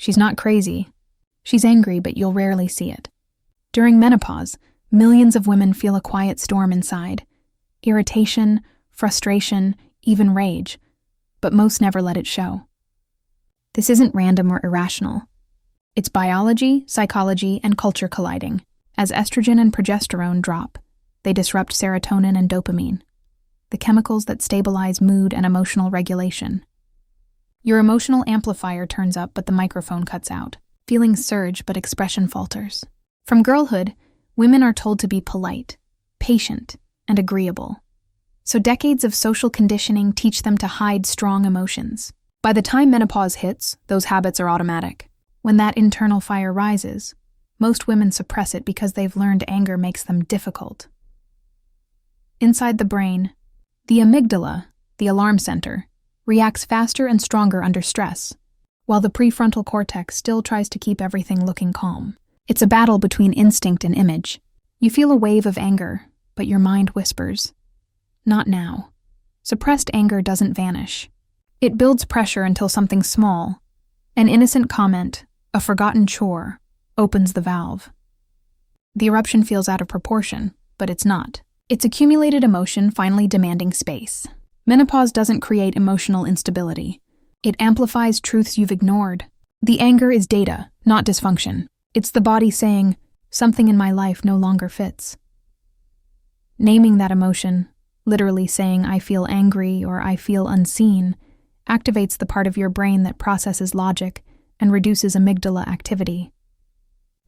She's not crazy. She's angry, but you'll rarely see it. During menopause, millions of women feel a quiet storm inside. Irritation, frustration, even rage. But most never let it show. This isn't random or irrational. It's biology, psychology, and culture colliding. As estrogen and progesterone drop, they disrupt serotonin and dopamine, the chemicals that stabilize mood and emotional regulation. Your emotional amplifier turns up, but the microphone cuts out. Feelings surge, but expression falters. From girlhood, women are told to be polite, patient, and agreeable. So decades of social conditioning teach them to hide strong emotions. By the time menopause hits, those habits are automatic. When that internal fire rises, most women suppress it because they've learned anger makes them difficult. Inside the brain, the amygdala, the alarm center, reacts faster and stronger under stress, while the prefrontal cortex still tries to keep everything looking calm. It's a battle between instinct and image. You feel a wave of anger, but your mind whispers, "Not now." Suppressed anger doesn't vanish. It builds pressure until something small, an innocent comment, a forgotten chore, opens the valve. The eruption feels out of proportion, but it's not. It's accumulated emotion finally demanding space. Menopause doesn't create emotional instability. It amplifies truths you've ignored. The anger is data, not dysfunction. It's the body saying, "Something in my life no longer fits." Naming that emotion, literally saying "I feel angry" or "I feel unseen," activates the part of your brain that processes logic and reduces amygdala activity.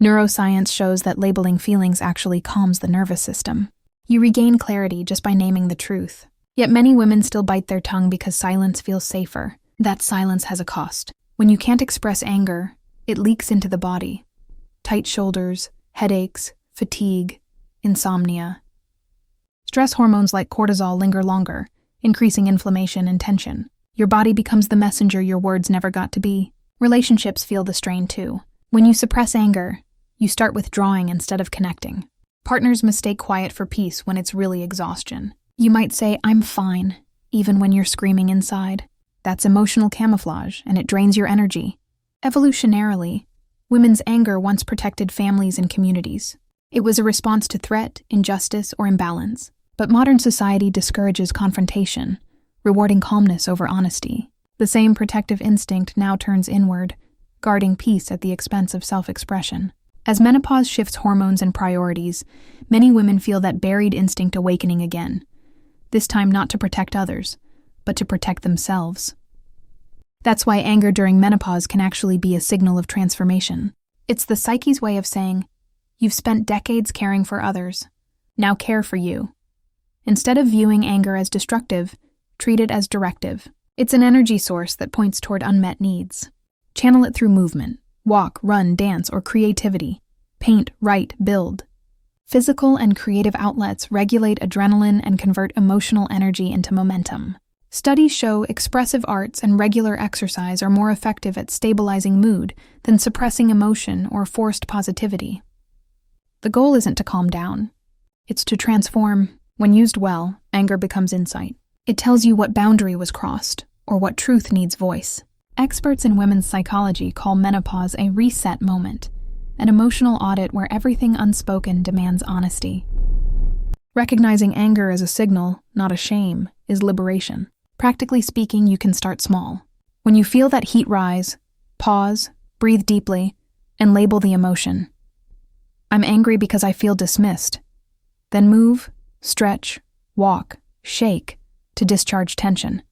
Neuroscience shows that labeling feelings actually calms the nervous system. You regain clarity just by naming the truth. Yet many women still bite their tongue because silence feels safer. That silence has a cost. When you can't express anger, it leaks into the body. Tight shoulders, headaches, fatigue, insomnia. Stress hormones like cortisol linger longer, increasing inflammation and tension. Your body becomes the messenger your words never got to be. Relationships feel the strain too. When you suppress anger, you start withdrawing instead of connecting. Partners mistake quiet for peace when it's really exhaustion. You might say, "I'm fine," even when you're screaming inside. That's emotional camouflage, and it drains your energy. Evolutionarily, women's anger once protected families and communities. It was a response to threat, injustice, or imbalance. But modern society discourages confrontation, rewarding calmness over honesty. The same protective instinct now turns inward, guarding peace at the expense of self-expression. As menopause shifts hormones and priorities, many women feel that buried instinct awakening again. This time not to protect others, but to protect themselves. That's why anger during menopause can actually be a signal of transformation. It's the psyche's way of saying, "You've spent decades caring for others. Now care for you." Instead of viewing anger as destructive, treat it as directive. It's an energy source that points toward unmet needs. Channel it through movement. Walk, run, dance, or creativity. Paint, write, build. Physical and creative outlets regulate adrenaline and convert emotional energy into momentum. Studies show expressive arts and regular exercise are more effective at stabilizing mood than suppressing emotion or forced positivity. The goal isn't to calm down. It's to transform. When used well, anger becomes insight. It tells you what boundary was crossed or what truth needs voice. Experts in women's psychology call menopause a reset moment, an emotional audit where everything unspoken demands honesty. Recognizing anger as a signal, not a shame, is liberation. Practically speaking, you can start small. When you feel that heat rise, pause, breathe deeply, and label the emotion. "I'm angry because I feel dismissed." Then move, stretch, walk, shake to discharge tension.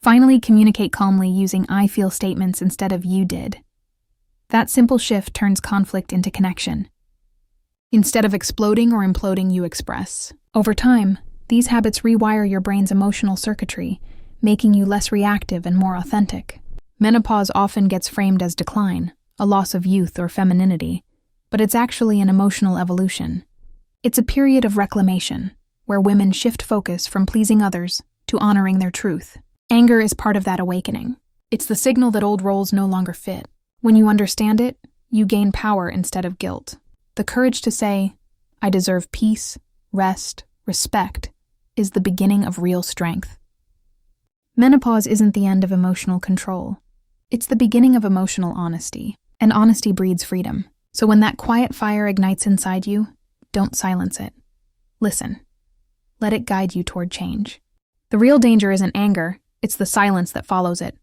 Finally, communicate calmly using "I feel" statements instead of "you did." That simple shift turns conflict into connection. Instead of exploding or imploding, you express. Over time, these habits rewire your brain's emotional circuitry, making you less reactive and more authentic. Menopause often gets framed as decline, a loss of youth or femininity, but it's actually an emotional evolution. It's a period of reclamation, where women shift focus from pleasing others to honoring their truth. Anger is part of that awakening. It's the signal that old roles no longer fit. When you understand it, you gain power instead of guilt. The courage to say, "I deserve peace, rest, respect," is the beginning of real strength. Menopause isn't the end of emotional control. It's the beginning of emotional honesty, and honesty breeds freedom. So when that quiet fire ignites inside you, don't silence it. Listen. Let it guide you toward change. The real danger isn't anger, it's the silence that follows it.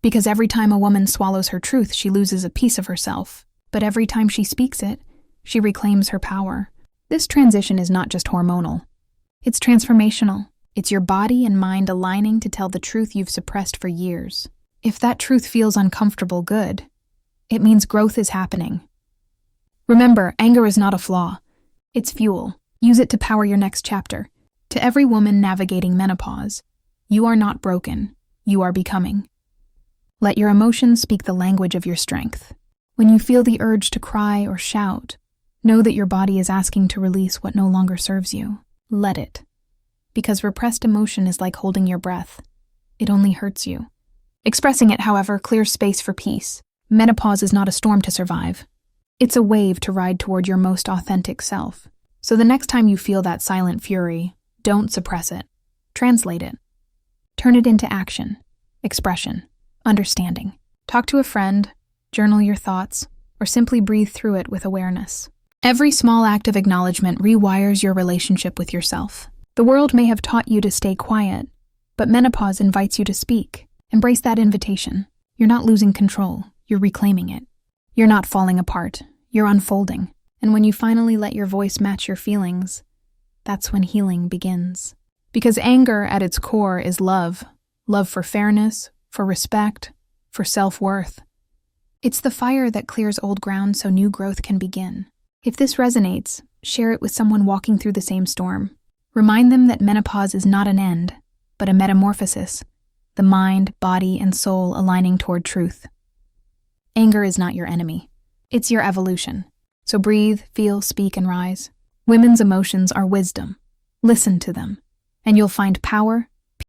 Because every time a woman swallows her truth, she loses a piece of herself. But every time she speaks it, she reclaims her power. This transition is not just hormonal. It's transformational. It's your body and mind aligning to tell the truth you've suppressed for years. If that truth feels uncomfortable, good. It means growth is happening. Remember, anger is not a flaw. It's fuel. Use it to power your next chapter. To every woman navigating menopause, you are not broken. You are becoming. Let your emotions speak the language of your strength. When you feel the urge to cry or shout, know that your body is asking to release what no longer serves you. Let it. Because repressed emotion is like holding your breath. It only hurts you. Expressing it, however, clears space for peace. Menopause is not a storm to survive. It's a wave to ride toward your most authentic self. So the next time you feel that silent fury, don't suppress it. Translate it. Turn it into action, expression, understanding. Talk to a friend, journal your thoughts, or simply breathe through it with awareness. Every small act of acknowledgement rewires your relationship with yourself. The world may have taught you to stay quiet, but menopause invites you to speak. Embrace that invitation. You're not losing control, you're reclaiming it. You're not falling apart, you're unfolding. And when you finally let your voice match your feelings, that's when healing begins. Because anger at its core is love. Love for fairness, for respect, for self-worth. It's the fire that clears old ground so new growth can begin. If this resonates, share it with someone walking through the same storm. Remind them that menopause is not an end, but a metamorphosis. The mind, body, and soul aligning toward truth. Anger is not your enemy. It's your evolution. So breathe, feel, speak, and rise. Women's emotions are wisdom. Listen to them, and you'll find power,